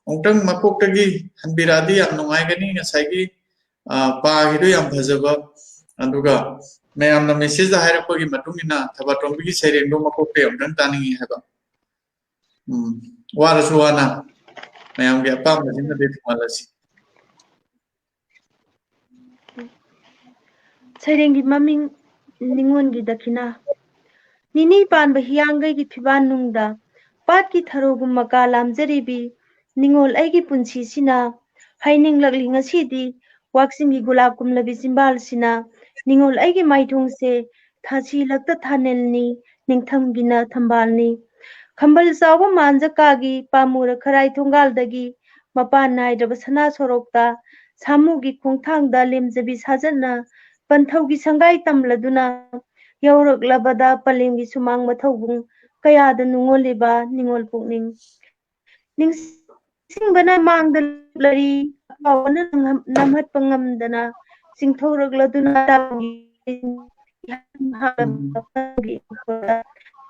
Ongtang makok tagi hanbiradi yang nungai gani ngasai pa hidu yang bhajaba aduga mayam na message da haira pagi matungina Thabatombi gi saireng do makok te ongtang taningi haba wara suwana mayam ge apam na jinna de malasi saireng gi maming ningon gi dakina nini pan ba hiyangai gi phiban nungda pat ki tharogum maka lamjaribi ningol aigi punsi sina haining lagli ngasidi waksing gi gulab kumlabi simbal sina ningol aigi maithong se thasi lakta thanelni ningtham gina thambalni khambal sawa manja kagi pamura kharai thongal dagi mapan naidaba sana sorokta samu gi khongthang da lemjabi sajana panthau gi sangai tamladuna yaurak labada palem gi sumang mathobung kaya da nungoliba ningol pukning ningsingbana mangda lari awana namhat pangamdana singthorak laduna tabi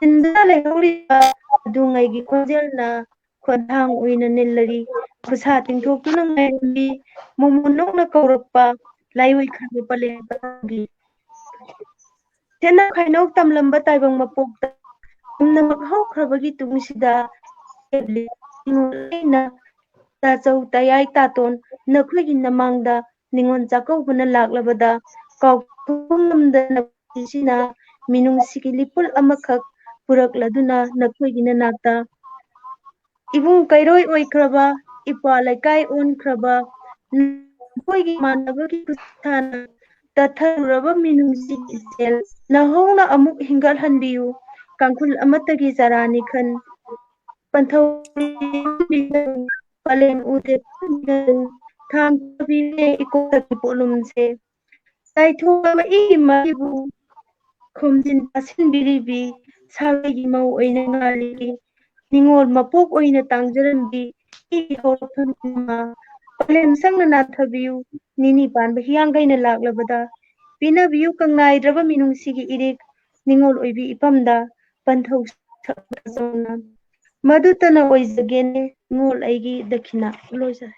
tinda lehoriba dungai gi konjelna khonthang uina nillari khusa tingthokuna ngai momonokna kaurakpa laiwai khabe palem gi tena khainok tamlamba taibang mapokta nammak haukrabagi tungsida na ta chau tayai taton nakhoigi namangda ningon chakaubana laklabada kaukunglamda sina minung sikilipul amakhak purakladuna nakhoigi nakta ibung kairoi oikraba ipa laikai onkraba nakhoigi manabagi kusana tatharuraba minung sikisel nahongna amuk hingal hanbiyu kangkhul amatagi jarani khan panthau palem ude tham bibe ikotaki polumse taithoma imabu khomjin pasin biribi sagi mau oina ngali ningol mapok oina tangjarambi I horthunma palem sangna nathabiu nini panba hiyangaina laklabada pina biu kangnai draba minungsigi irik ningol oibi ipamda panthau sakna madutana oizagene ngol aigi dakhina loisa